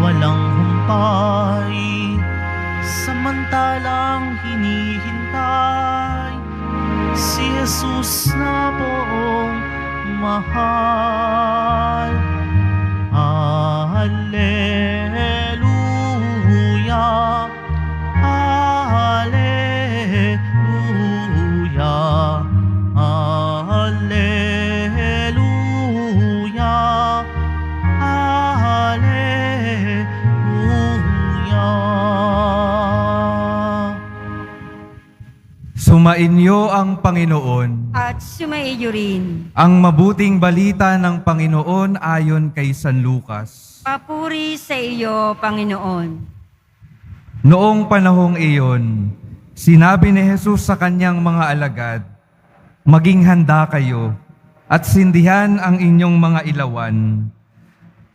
walang humpay, samantalang hinihintay si Jesus na buong mahal. Alleluia, Alleluia, Alleluia, Alleluia. Sumainyo ang Panginoon. At sumaiyo rin. Ang mabuting balita ng Panginoon ayon kay San Lucas. Papuri sa iyo, Panginoon. Noong panahong iyon, sinabi ni Jesus sa kanyang mga alagad, "Maging handa kayo at sindihan ang inyong mga ilawan.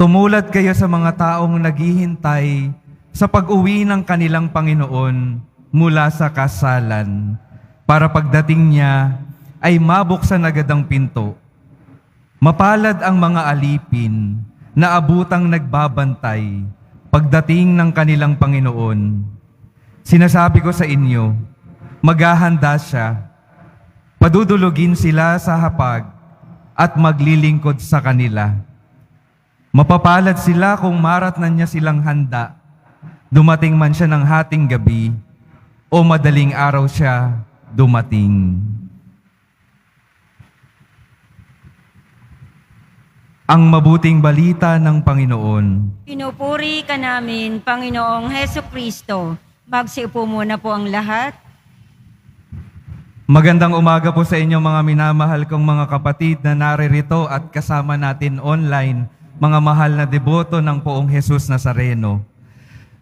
Tumulad kayo sa mga taong naghihintay sa pag-uwi ng kanilang Panginoon mula sa kasalan, para pagdating niya ay mabuksan agad ang pinto. Mapalad ang mga alipin na abutang nagbabantay pagdating ng kanilang Panginoon. Sinasabi ko sa inyo, maghahanda siya, padudulugin sila sa hapag at maglilingkod sa kanila. Mapapalad sila kung maratnan niya silang handa, dumating man siya ng hating gabi o madaling araw siya dumating." Ang mabuting balita ng Panginoon. Pinupuri ka namin, Panginoong Heso Kristo. Magsiupo muna po ang lahat. Magandang umaga po sa inyo mga minamahal kong mga kapatid na naririto at kasama natin online, mga mahal na deboto ng Poong Jesus Nazareno.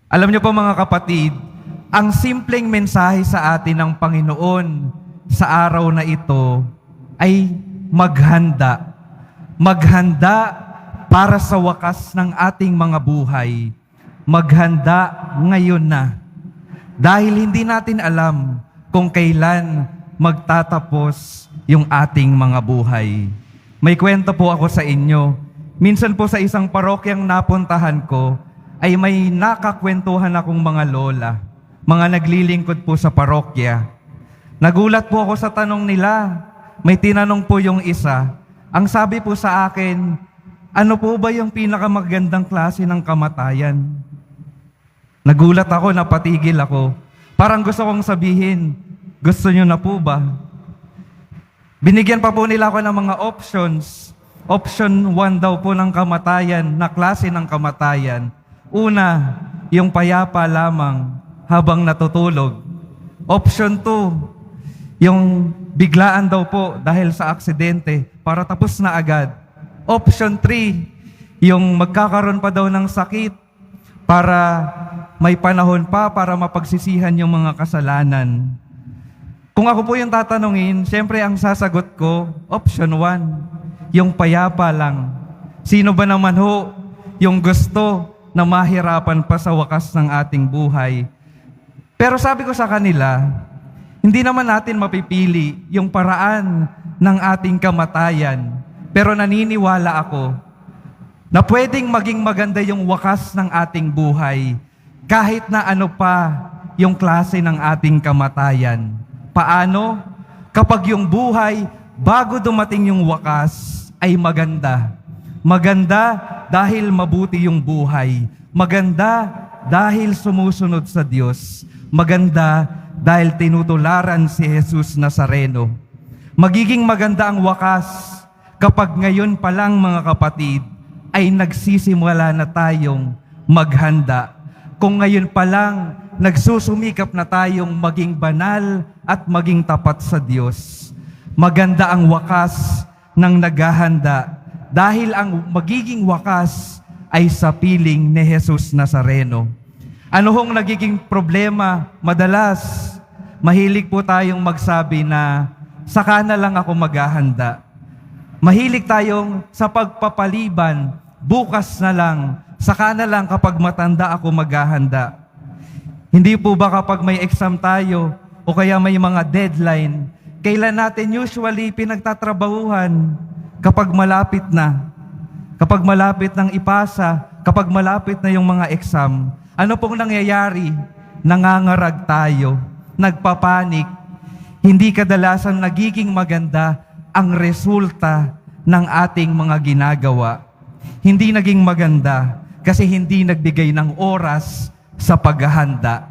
Alam niyo po mga kapatid, ang simpleng mensahe sa atin ng Panginoon sa araw na ito ay maghanda. Maghanda para sa wakas ng ating mga buhay. Maghanda ngayon na. Dahil hindi natin alam kung kailan magtatapos yung ating mga buhay. May kwento po ako sa inyo. Minsan po sa isang parokyang napuntahan ko, ay may nakakwentuhan akong mga lola, mga naglilingkod po sa parokya. Nagulat po ako sa tanong nila. May tinanong po yung isa. Ang sabi po sa akin, ano po ba yung pinakamagandang klase ng kamatayan? Nagulat ako, napatigil ako. Parang gusto kong sabihin, gusto nyo na po ba? Binigyan pa po nila ako ng mga options. Option 1 daw po ng kamatayan, na klase ng kamatayan. Una, yung payapa lamang habang natutulog. Option 2, yung biglaan daw po dahil sa aksidente para tapos na agad. Option 3, yung magkakaroon pa daw ng sakit para may panahon pa para mapagsisihan yung mga kasalanan. Kung ako po yung tatanungin, siyempre ang sasagot ko, option 1, yung payapa lang. Sino ba naman ho yung gusto na mahirapan pa sa wakas ng ating buhay? Pero sabi ko sa kanila, hindi naman natin mapipili yung paraan ng ating kamatayan. Pero naniniwala ako na pwedeng maging maganda yung wakas ng ating buhay kahit na ano pa yung klase ng ating kamatayan. Paano? Kapag yung buhay bago dumating yung wakas ay maganda. Maganda dahil mabuti yung buhay. Maganda dahil sumusunod sa Diyos. Maganda dahil tinutularan si Jesus Nazareno. Magiging maganda ang wakas kapag ngayon pa lang mga kapatid ay nagsisimula na tayong maghanda. Kung ngayon pa lang nagsusumikap na tayong maging banal at maging tapat sa Diyos. Maganda ang wakas ng naghahanda dahil ang magiging wakas ay sa piling ni Jesus Nazareno. Ano hong nagiging problema? Madalas, mahilig po tayong magsabi na, saka na lang ako maghahanda. Mahilig tayong sa pagpapaliban, bukas na lang, saka na lang kapag matanda ako maghahanda. Hindi po ba kapag may exam tayo o kaya may mga deadline, kailan natin usually pinagtatrabahuhan? Kapag malapit na. Kapag malapit ng ipasa, kapag malapit na yung mga exam, ano pong nangyayari? Nangangarag tayo, nagpapanik, hindi kadalasan nagiging maganda ang resulta ng ating mga ginagawa. Hindi naging maganda kasi hindi nagbigay ng oras sa paghahanda.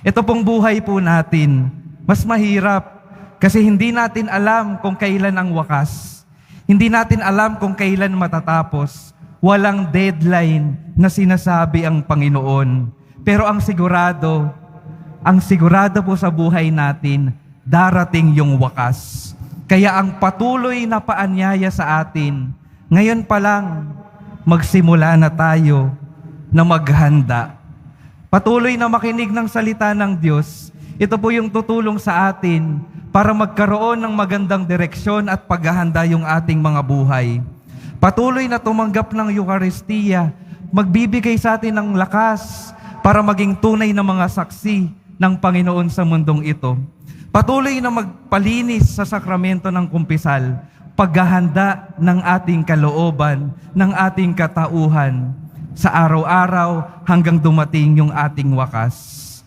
Ito pong buhay po natin, mas mahirap kasi hindi natin alam kung kailan ang wakas. Hindi natin alam kung kailan matatapos. Walang deadline na sinasabi ang Panginoon. Pero ang sigurado po sa buhay natin, darating yung wakas. Kaya ang patuloy na paanyaya sa atin, ngayon pa lang, magsimula na tayo na maghanda. Patuloy na makinig ng salita ng Diyos. Ito po yung tutulong sa atin para magkaroon ng magandang direksyon at paghahanda yung ating mga buhay. Patuloy na tumanggap ng Eucharistia, magbibigay sa atin ng lakas para maging tunay na mga saksi ng Panginoon sa mundong ito. Patuloy na magpalinis sa sakramento ng kumpisal, paghahanda ng ating kalooban, ng ating katauhan sa araw-araw hanggang dumating yung ating wakas.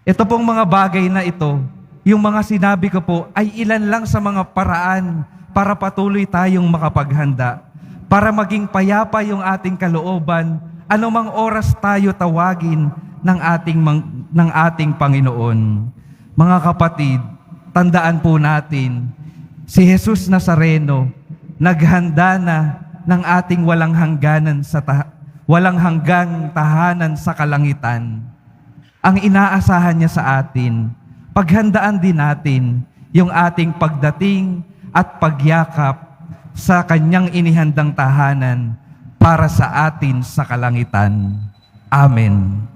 Ito pong mga bagay na ito, yung mga sinabi ko po, ay ilan lang sa mga paraan para patuloy tayong makapaghanda, para maging payapa yung ating kalooban, anumang oras tayo tawagin ng ating Panginoon. Mga kapatid, tandaan po natin, si Jesus Nazareno, naghanda na ng ating walang hanggang tahanan sa kalangitan. Ang inaasahan niya sa atin, paghandaan din natin yung ating pagdating at pagyakap sa kanyang inihandang tahanan para sa atin sa kalangitan. Amen.